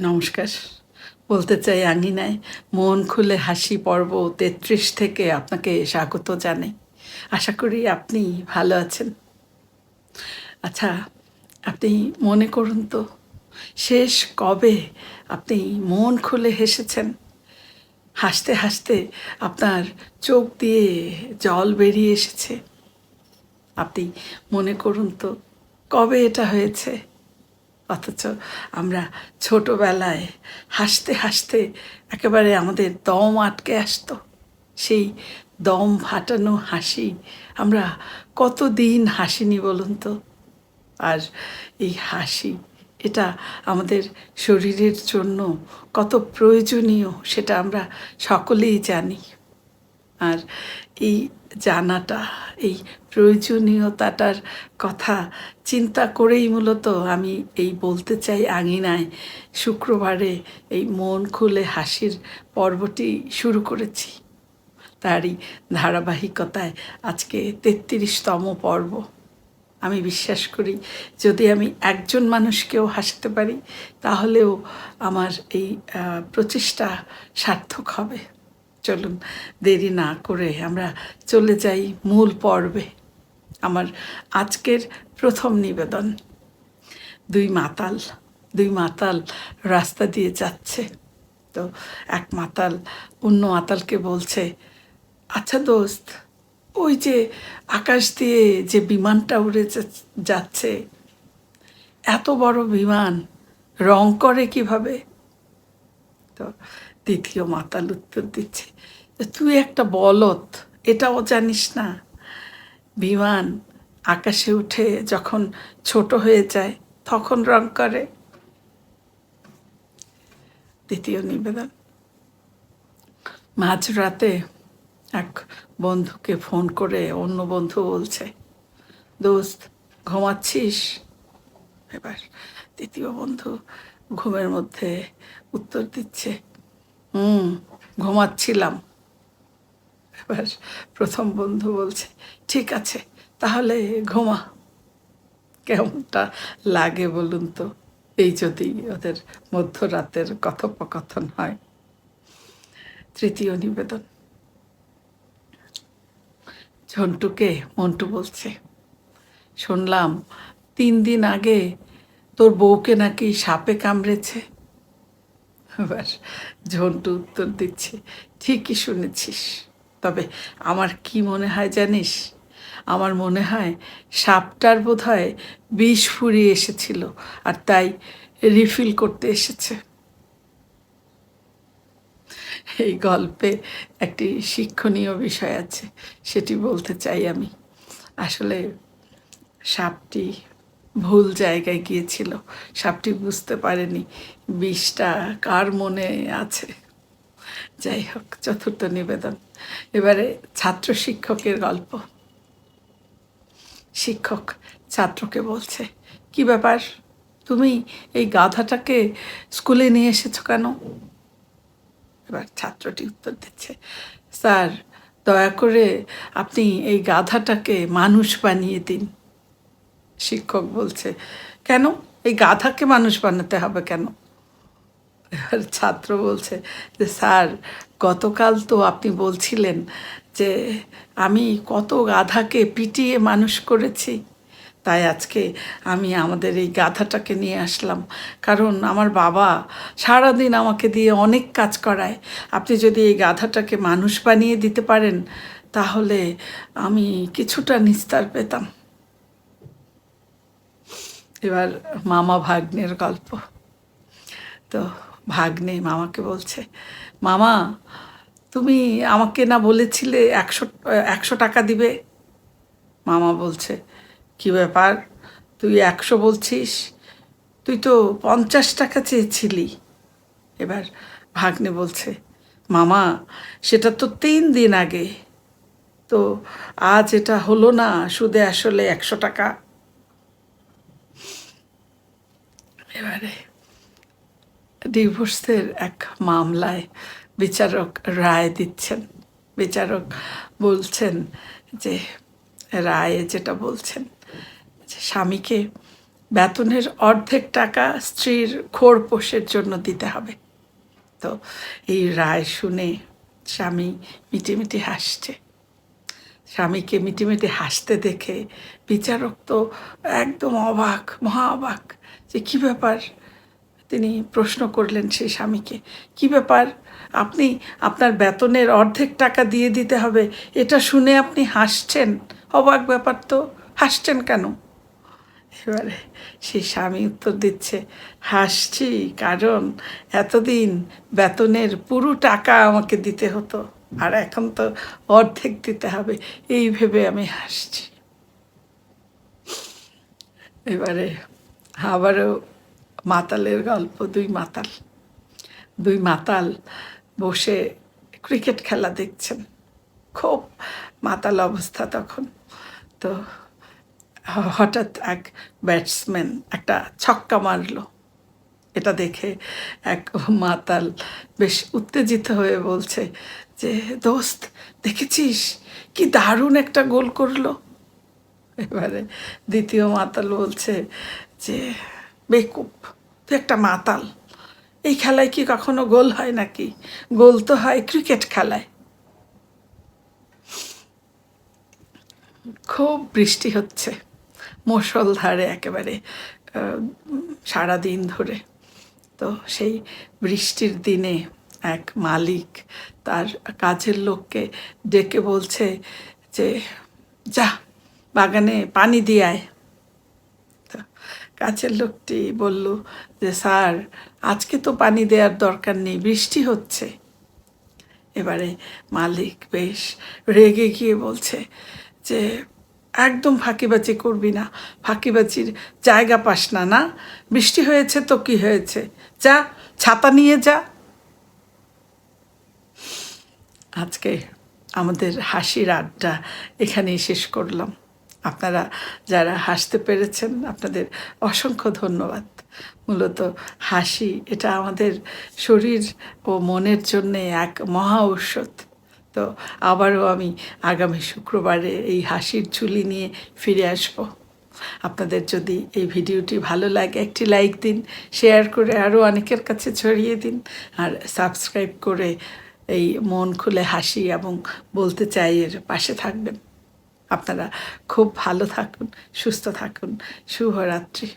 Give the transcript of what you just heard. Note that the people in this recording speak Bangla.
নমস্কার। বলতে চাই আঙিনায় মন খুলে হাসি পর্ব ৩৩ থেকে আপনাকে স্বাগত জানাই। আশা করি আপনি ভালো আছেন। আচ্ছা, আপনি মনে করুন তো শেষ কবে আপনি মন খুলে হেসেছেন? হাসতে, হাসতে আপনার চোখ দিয়ে জল বেরিয়ে এসেছে। আপনি মনে করুন তো কবে এটা হয়েছে? অথচ আমরা ছোটবেলায় হাসতে হাসতে একেবারে আমাদের দম আটকে আসতো। সেই দম ফাটানো হাসি আমরা কতদিন হাসিনি বলুন তো। আর এই হাসি এটা আমাদের শরীরের জন্য কত প্রয়োজনীয় সেটা আমরা সকলেই জানি। আর এই জানাটা, এই প্রয়োজনীয়তাটার কথা চিন্তা করেই মূলত আমি এই বলতে চাই আঙিনায় শুক্রবারে এই মন খুলে হাসির পর্বটি শুরু করেছি। তারই ধারাবাহিকতায় আজকে ৩৩তম পর্ব। আমি বিশ্বাস করি যদি আমি একজন মানুষকেও হাসাতে পারি তাহলেও আমার এই প্রচেষ্টা সার্থক হবে। চলুন দেরি না করে আমরা চলে যাই মূল পর্বে। আমার আজকের প্রথম নিবেদন। দুই মাতাল রাস্তা দিয়ে যাচ্ছে। তো এক মাতাল অন্য মাতালকে বলছে, আচ্ছা দোস্ত, ওই যে আকাশ দিয়ে যে বিমানটা উড়ে যাচ্ছে, এত বড় বিমান রং করে কিভাবে? তো দ্বিতীয় মাতাল উত্তর দিচ্ছে, তুই একটা বলদ, এটাও জানিস না? বিমান আকাশে উঠে যখন ছোট হয়ে যায় তখন রং করে। দ্বিতীয় নিবেদন। মাঝরাতে এক বন্ধুকে ফোন করে অন্য বন্ধু বলছে, দোস্ত ঘুমাচ্ছিস? এবার দ্বিতীয় বন্ধু ঘুমের মধ্যে উত্তর দিচ্ছে, ঘুমাচ্ছিলাম। এবার প্রথম বন্ধু বলছে, ঠিক আছে তাহলে ঘুমা। কেমনটা লাগে বলুন তো, এই যদি ওদের মধ্যরাতের কথোপকথন হয়। তৃতীয় নিবেদন। ঝন্টুকে মন্টু বলছে, শুনলাম ৩ দিন আগে তোর বউকে নাকি সাপে কামড়েছে। এবার ঝন্টু উত্তর দিচ্ছে, ঠিকই শুনেছিস, তবে আমার কি মনে হয় জানিস? আমার মনে হয় সাপটার বোধহয় বিষ ফুরিয়ে এসেছিল আর তাই রিফিল করতে এসেছে। এই গল্পে একটি শিক্ষণীয় বিষয় আছে, সেটি বলতে চাই আমি। আসলে সাপটি ভুল জায়গায় গিয়েছিল। সাপটি বুঝতে পারেনি বিষটা কার মনে আছে। যাই হোক, চতুর্থ নিবেদন। এবারে ছাত্র শিক্ষকের গল্প। শিক্ষক ছাত্রকে বলছে, কি ব্যাপার, তুমি এই গাধাটাকে স্কুলে নিয়ে এসেছো কেন? এবার ছাত্রটি উত্তর দিচ্ছে, স্যার দয়া করে আপনি এই গাধাটাকে মানুষ বানিয়ে দিন। শিক্ষক বলছে, কেন, এই গাধাকে মানুষ বানাতে হবে কেন? এবার ছাত্র বলছে যে স্যার, গতকাল তো আপনি বলছিলেন যে আমি কত গাধাকে পিটিয়ে মানুষ করেছি, তাই আজকে আমি আমাদের এই গাধাটাকে নিয়ে আসলাম, কারণ আমার বাবা সারাদিন আমাকে দিয়ে অনেক কাজ করায়। আপনি যদি এই গাধাটাকে মানুষ বানিয়ে দিতে পারেন তাহলে আমি কিছুটা নিস্তার পেতাম। এবার মামা ভাগ্নের গল্প। তো ভাগ্নে মামাকে বলছে, মামা তুমি আমাকে না বলেছিলে 100 টাকা দিবে? মামা বলছে, কি ব্যাপার, তুই 100 বলছিস, তুই তো 50 টাকা চেয়েছিলি। এবার ভাগ্নে বলছে, মামা সেটা তো 3 দিন আগে, তো আজ এটা হলো না সুদে আসলে 100 টাকা। এবারে ডিভোর্সের এক মামলায় বিচারক রায় দিচ্ছেন। বিচারক বলছেন যে রায়ে যেটা বলছেন যে স্বামীকে বেতনের অর্ধেক টাকা স্ত্রীর খোরপোশের জন্য দিতে হবে। তো এই রায় শুনে স্বামী মিটিমিটি হাসছে। স্বামীকে মিটিমিটি হাসতে দেখে বিচারক তো একদম অবাক, মহা অবাক, যে কী ব্যাপার। তিনি প্রশ্ন করলেন সেই স্বামীকে, কী ব্যাপার, আপনি আপনার বেতনের অর্ধেক টাকা দিয়ে দিতে হবে, এটা শুনে আপনি হাসছেন? অবাক ব্যাপার তো, হাসছেন কেন? এবারে সেই স্বামী উত্তর দিচ্ছে, হাসছি কারণ এতদিন বেতনের পুরো টাকা আমাকে দিতে হতো, আর এখন তো অর্ধেক দিতে হবে, এই ভেবে আমি হাসছি। এবারে আবারও মাতালের গল্প। দুই মাতাল বসে ক্রিকেট খেলা দেখছেন। খুব মাতাল অবস্থা তখন। তো হঠাৎ এক ব্যাটসম্যান একটা ছক্কা মারলো। এটা দেখে এক মাতাল বেশ উত্তেজিত হয়ে বলছে যে, দোস্ত দেখেছিস কি দারুণ একটা গোল করলো। এবারে দ্বিতীয় মাতাল বলছে যে, বেকুব, তুই একটা মাতাল, এই খেলায় কি কখনো গোল হয় নাকি? গোল তো হয় ক্রিকেট খেলায়। খুব বৃষ্টি হচ্ছে, মুষলধারে একেবারে সারাদিন ধরে। তো সেই বৃষ্টির দিনে এক মালিক তার কাজের লোককে ডেকে বলছে যে, যা বাগানে পানি দিয়ে আয়। তো কাজের লোকটি বলল যে, স্যার আজকে তো পানি দেওয়ার দরকার নেই, বৃষ্টি হচ্ছে। এবারে মালিক বেশ রেগে গিয়ে বলছে যে, একদম ফাঁকিবাজি করবি না, ফাঁকিবাজির জায়গা পাস না, না বৃষ্টি হয়েছে তো কি হয়েছে, যা ছাতা নিয়ে যা। আজকে আমাদের হাসির আড্ডা এখানেই শেষ করলাম। আপনারা যারা হাসতে পেরেছেন আপনাদের অসংখ্য ধন্যবাদ। মূলত হাসি এটা আমাদের শরীর ও মনের জন্যে এক মহা ঔষধ। তো আবারও আমি আগামী শুক্রবারে এই হাসির ঝুলি নিয়ে ফিরে আসব। আপনাদের যদি এই ভিডিওটি ভালো লাগে একটি লাইক দিন, শেয়ার করে আরও অনেকের কাছে ছড়িয়ে দিন, আর সাবস্ক্রাইব করে এই মন খুলে হাসি এবং বলতে চাই এর পাশে থাকবেন। আপনারা খুব ভালো থাকুন, সুস্থ থাকুন। শুভরাত্রি।